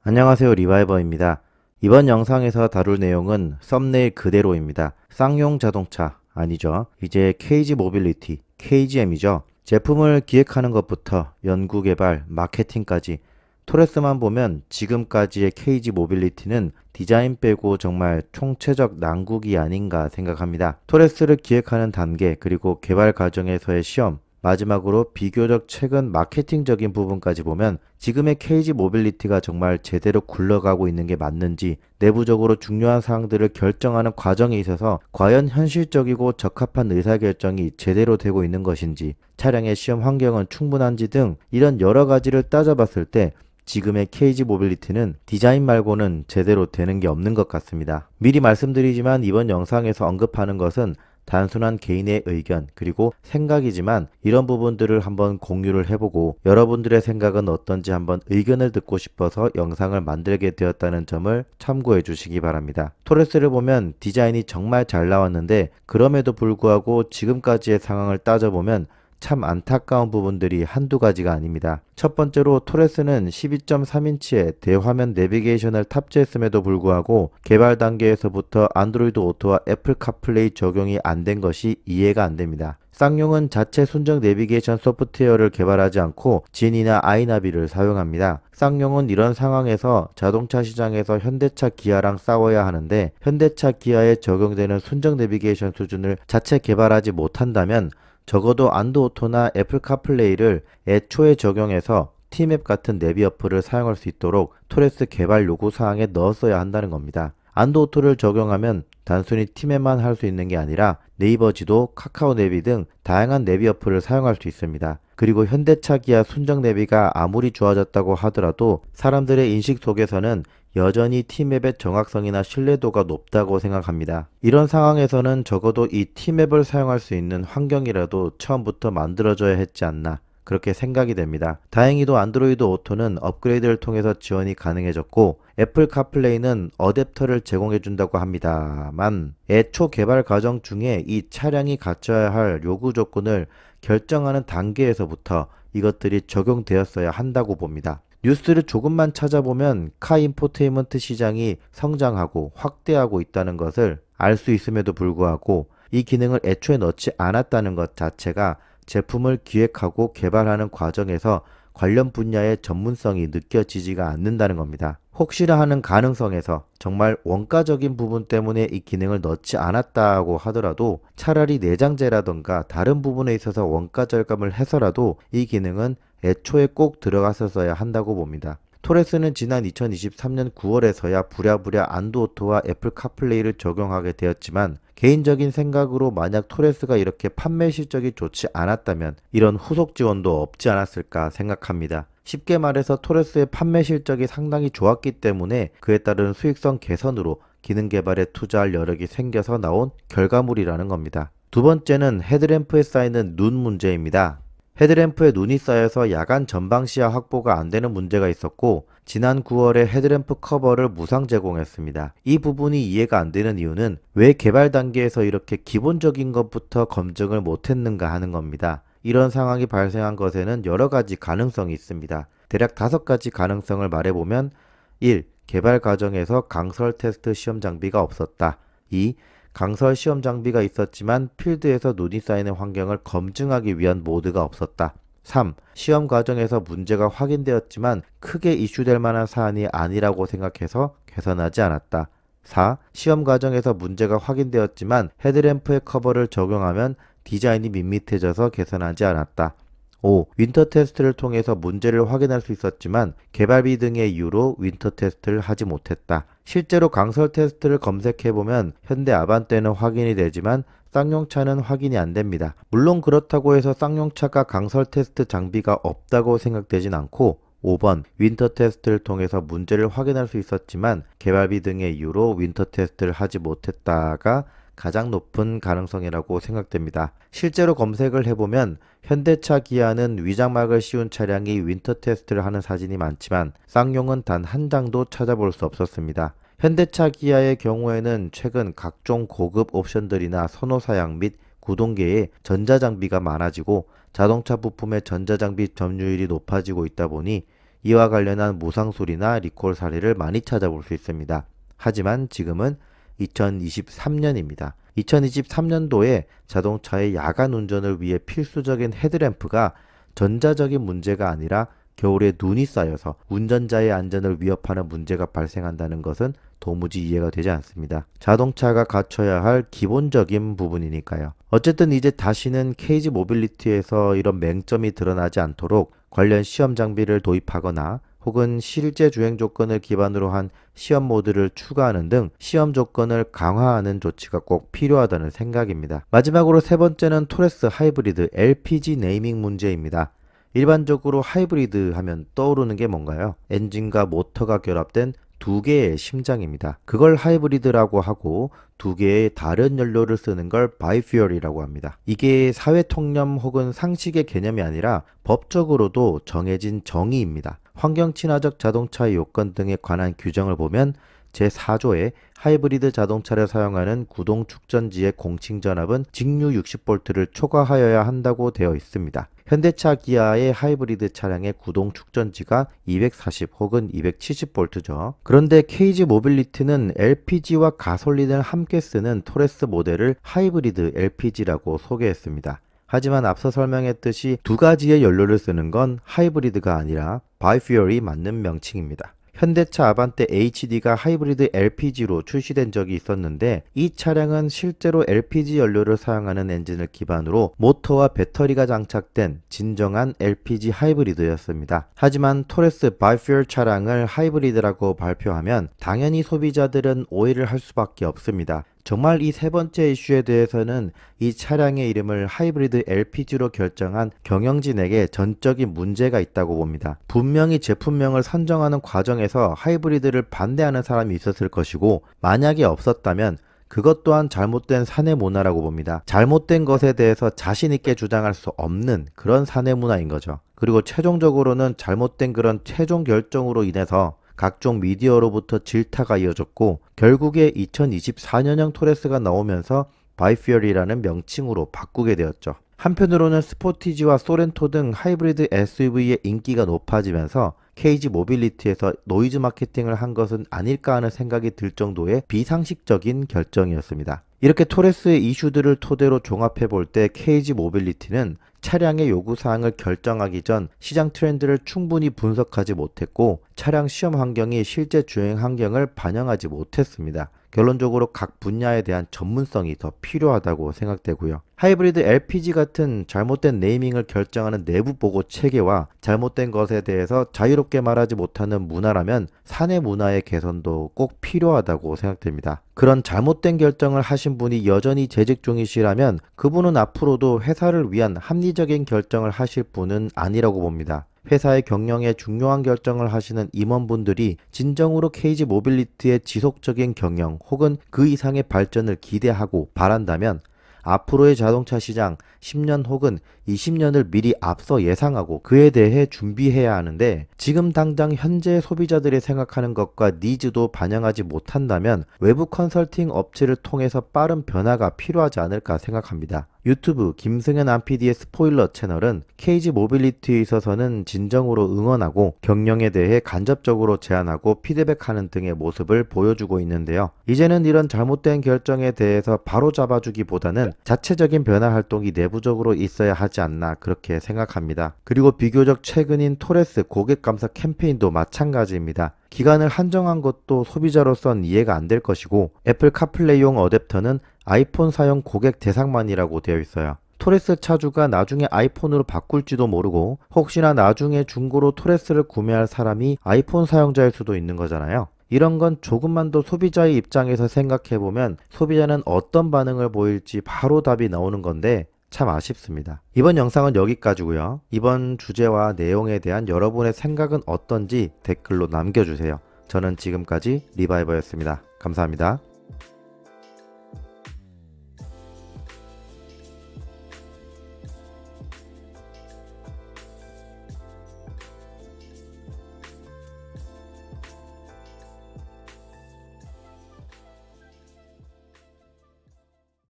안녕하세요, 리바이버입니다. 이번 영상에서 다룰 내용은 썸네일 그대로입니다. 쌍용 자동차 아니죠. 이제 KG 모빌리티, KGM이죠. 제품을 기획하는 것부터 연구 개발, 마케팅까지 토레스만 보면 지금까지의 KG 모빌리티는 디자인 빼고 정말 총체적 난국이 아닌가 생각합니다. 토레스를 기획하는 단계 그리고 개발 과정에서의 시험, 마지막으로 비교적 최근 마케팅적인 부분까지 보면 지금의 KG 모빌리티가 정말 제대로 굴러가고 있는 게 맞는지, 내부적으로 중요한 사항들을 결정하는 과정에 있어서 과연 현실적이고 적합한 의사결정이 제대로 되고 있는 것인지, 차량의 시험 환경은 충분한지 등 이런 여러 가지를 따져봤을 때 지금의 KG 모빌리티는 디자인 말고는 제대로 되는 게 없는 것 같습니다. 미리 말씀드리지만 이번 영상에서 언급하는 것은 단순한 개인의 의견 그리고 생각이지만 이런 부분들을 한번 공유를 해보고 여러분들의 생각은 어떤지 한번 의견을 듣고 싶어서 영상을 만들게 되었다는 점을 참고해 주시기 바랍니다. 토레스를 보면 디자인이 정말 잘 나왔는데 그럼에도 불구하고 지금까지의 상황을 따져보면 참 안타까운 부분들이 한두 가지가 아닙니다. 첫 번째로 토레스는 12.3인치의 대화면 내비게이션을 탑재했음에도 불구하고 개발 단계에서부터 안드로이드 오토와 애플 카플레이 적용이 안 된 것이 이해가 안 됩니다. 쌍용은 자체 순정 내비게이션 소프트웨어를 개발하지 않고 진이나 아이나비를 사용합니다. 쌍용은 이런 상황에서 자동차 시장에서 현대차 기아랑 싸워야 하는데 현대차 기아에 적용되는 순정 내비게이션 수준을 자체 개발하지 못한다면 적어도 안드오토나 애플 카플레이를 애초에 적용해서 T맵 같은 내비 어플을 사용할 수 있도록 토레스 개발 요구사항에 넣었어야 한다는 겁니다. 안드오토를 적용하면 단순히 T맵만 할 수 있는 게 아니라 네이버 지도, 카카오 내비 등 다양한 내비 어플을 사용할 수 있습니다. 그리고 현대차 기아 순정 내비가 아무리 좋아졌다고 하더라도 사람들의 인식 속에서는 여전히 T맵의 정확성이나 신뢰도가 높다고 생각합니다. 이런 상황에서는 적어도 이 T맵을 사용할 수 있는 환경이라도 처음부터 만들어져야 했지 않나 그렇게 생각이 됩니다. 다행히도 안드로이드 오토는 업그레이드를 통해서 지원이 가능해졌고 애플 카플레이는 어댑터를 제공해 준다고 합니다만 애초 개발 과정 중에 이 차량이 갖춰야 할 요구 조건을 결정하는 단계에서부터 이것들이 적용되었어야 한다고 봅니다. 뉴스를 조금만 찾아보면 카 인포테인먼트 시장이 성장하고 확대하고 있다는 것을 알 수 있음에도 불구하고 이 기능을 애초에 넣지 않았다는 것 자체가 제품을 기획하고 개발하는 과정에서 관련 분야의 전문성이 느껴지지가 않는다는 겁니다. 혹시나 하는 가능성에서 정말 원가적인 부분 때문에 이 기능을 넣지 않았다고 하더라도 차라리 내장재라던가 다른 부분에 있어서 원가 절감을 해서라도 이 기능은 애초에 꼭 들어갔었어야 한다고 봅니다. 토레스는 지난 2023년 9월에서야 부랴부랴 안드오토와 애플 카플레이를 적용하게 되었지만 개인적인 생각으로 만약 토레스가 이렇게 판매 실적이 좋지 않았다면 이런 후속 지원도 없지 않았을까 생각합니다. 쉽게 말해서 토레스의 판매 실적이 상당히 좋았기 때문에 그에 따른 수익성 개선으로 기능 개발에 투자할 여력이 생겨서 나온 결과물이라는 겁니다. 두 번째는 헤드램프에 쌓이는 눈 문제입니다. 헤드램프에 눈이 쌓여서 야간 전방 시야 확보가 안 되는 문제가 있었고 지난 9월에 헤드램프 커버를 무상 제공했습니다. 이 부분이 이해가 안 되는 이유는 왜 개발 단계에서 이렇게 기본적인 것부터 검증을 못했는가 하는 겁니다. 이런 상황이 발생한 것에는 여러 가지 가능성이 있습니다. 대략 5가지 가능성을 말해보면 1. 개발 과정에서 강설 테스트 시험 장비가 없었다. 2. 강설 시험 장비가 있었지만 필드에서 눈이 쌓이는 환경을 검증하기 위한 모드가 없었다. 3. 시험 과정에서 문제가 확인되었지만 크게 이슈될 만한 사안이 아니라고 생각해서 개선하지 않았다. 4. 시험 과정에서 문제가 확인되었지만 헤드램프의 커버를 적용하면 디자인이 밋밋해져서 개선하지 않았다. 5. 윈터 테스트를 통해서 문제를 확인할 수 있었지만 개발비 등의 이유로 윈터 테스트를 하지 못했다. 실제로 강설 테스트를 검색해보면 현대 아반떼는 확인이 되지만 쌍용차는 확인이 안 됩니다. 물론 그렇다고 해서 쌍용차가 강설 테스트 장비가 없다고 생각되진 않고 5번 윈터 테스트를 통해서 문제를 확인할 수 있었지만 개발비 등의 이유로 윈터 테스트를 하지 못했다가 가장 높은 가능성이라고 생각됩니다. 실제로 검색을 해보면 현대차 기아는 위장막을 씌운 차량이 윈터 테스트를 하는 사진이 많지만 쌍용은 단 한 장도 찾아볼 수 없었습니다. 현대차 기아의 경우에는 최근 각종 고급 옵션들이나 선호 사양 및 구동계에 전자장비가 많아지고 자동차 부품의 전자장비 점유율이 높아지고 있다 보니 이와 관련한 무상수리나 리콜 사례를 많이 찾아볼 수 있습니다. 하지만 지금은 2023년입니다. 2023년도에 자동차의 야간 운전을 위해 필수적인 헤드램프가 전자적인 문제가 아니라 겨울에 눈이 쌓여서 운전자의 안전을 위협하는 문제가 발생한다는 것은 도무지 이해가 되지 않습니다. 자동차가 갖춰야 할 기본적인 부분이니까요. 어쨌든 이제 다시는 케이지 모빌리티에서 이런 맹점이 드러나지 않도록 관련 시험 장비를 도입하거나 혹은 실제 주행 조건을 기반으로 한 시험 모드를 추가하는 등 시험 조건을 강화하는 조치가 꼭 필요하다는 생각입니다. 마지막으로 세 번째는 토레스 하이브리드 LPG 네이밍 문제입니다. 일반적으로 하이브리드 하면 떠오르는 게 뭔가요? 엔진과 모터가 결합된 두 개의 심장입니다. 그걸 하이브리드라고 하고 두 개의 다른 연료를 쓰는 걸 바이퓨얼이라고 합니다. 이게 사회 통념 혹은 상식의 개념이 아니라 법적으로도 정해진 정의입니다. 환경 친화적 자동차의 요건 등에 관한 규정을 보면 제4조에 하이브리드 자동차를 사용하는 구동 축전지의 공칭 전압은 직류 60V를 초과하여야 한다고 되어 있습니다. 현대차 기아의 하이브리드 차량의 구동 축전지가 240 혹은 270V죠. 그런데 케이지 모빌리티는 LPG와 가솔린을 함께 쓰는 토레스 모델을 하이브리드 LPG라고 소개했습니다. 하지만 앞서 설명했듯이 두 가지의 연료를 쓰는 건 하이브리드가 아니라 바이퓨얼이 맞는 명칭입니다. 현대차 아반떼 HD가 하이브리드 LPG로 출시된 적이 있었는데 이 차량은 실제로 LPG 연료를 사용하는 엔진을 기반으로 모터와 배터리가 장착된 진정한 LPG 하이브리드였습니다. 하지만 토레스 바이퓨얼 차량을 하이브리드라고 발표하면 당연히 소비자들은 오해를 할 수밖에 없습니다. 정말 이 세 번째 이슈에 대해서는 이 차량의 이름을 하이브리드 LPG로 결정한 경영진에게 전적인 문제가 있다고 봅니다. 분명히 제품명을 선정하는 과정에서 하이브리드를 반대하는 사람이 있었을 것이고 만약에 없었다면 그것 또한 잘못된 사내 문화라고 봅니다. 잘못된 것에 대해서 자신 있게 주장할 수 없는 그런 사내 문화인 거죠. 그리고 최종적으로는 잘못된 그런 최종 결정으로 인해서 각종 미디어로부터 질타가 이어졌고 결국에 2024년형 토레스가 나오면서 바이퓨얼이라는 명칭으로 바꾸게 되었죠. 한편으로는 스포티지와 소렌토 등 하이브리드 SUV의 인기가 높아지면서 케이지 모빌리티에서 노이즈 마케팅을 한 것은 아닐까 하는 생각이 들 정도의 비상식적인 결정이었습니다. 이렇게 토레스의 이슈들을 토대로 종합해 볼 때 케이지 모빌리티는 차량의 요구사항을 결정하기 전 시장 트렌드를 충분히 분석하지 못했고 차량 시험 환경이 실제 주행 환경을 반영하지 못했습니다. 결론적으로 각 분야에 대한 전문성이 더 필요하다고 생각되고요. 하이브리드 LPG 같은 잘못된 네이밍을 결정하는 내부 보고 체계와 잘못된 것에 대해서 자유롭게 말하지 못하는 문화라면 사내 문화의 개선도 꼭 필요하다고 생각됩니다. 그런 잘못된 결정을 하신 분이 여전히 재직 중이시라면 그분은 앞으로도 회사를 위한 합리적인 결정을 하실 분은 아니라고 봅니다. 회사의 경영에 중요한 결정을 하시는 임원분들이 진정으로 케이지 모빌리티의 지속적인 경영 혹은 그 이상의 발전을 기대하고 바란다면 앞으로의 자동차 시장 10년 혹은 20년을 미리 앞서 예상하고 그에 대해 준비해야 하는데 지금 당장 현재 소비자들이 생각하는 것과 니즈도 반영하지 못한다면 외부 컨설팅 업체를 통해서 빠른 변화가 필요하지 않을까 생각합니다. 유튜브 김승현 안PD의 스포일러 채널은 케이지 모빌리티에 있어서는 진정으로 응원하고 경영에 대해 간접적으로 제안하고 피드백하는 등의 모습을 보여주고 있는데요. 이제는 이런 잘못된 결정에 대해서 바로 잡아주기보다는 자체적인 변화 활동이 내부적으로 있어야 하지 않나 그렇게 생각합니다. 그리고 비교적 최근인 토레스 고객 감사 캠페인도 마찬가지입니다. 기간을 한정한 것도 소비자로선 이해가 안 될 것이고 애플 카플레이용 어댑터는 아이폰 사용 고객 대상만이라고 되어 있어요. 토레스 차주가 나중에 아이폰으로 바꿀지도 모르고 혹시나 나중에 중고로 토레스를 구매할 사람이 아이폰 사용자일 수도 있는 거잖아요. 이런 건 조금만 더 소비자의 입장에서 생각해보면 소비자는 어떤 반응을 보일지 바로 답이 나오는 건데 참 아쉽습니다. 이번 영상은 여기까지고요. 이번 주제와 내용에 대한 여러분의 생각은 어떤지 댓글로 남겨주세요. 저는 지금까지 리바이버였습니다. 감사합니다.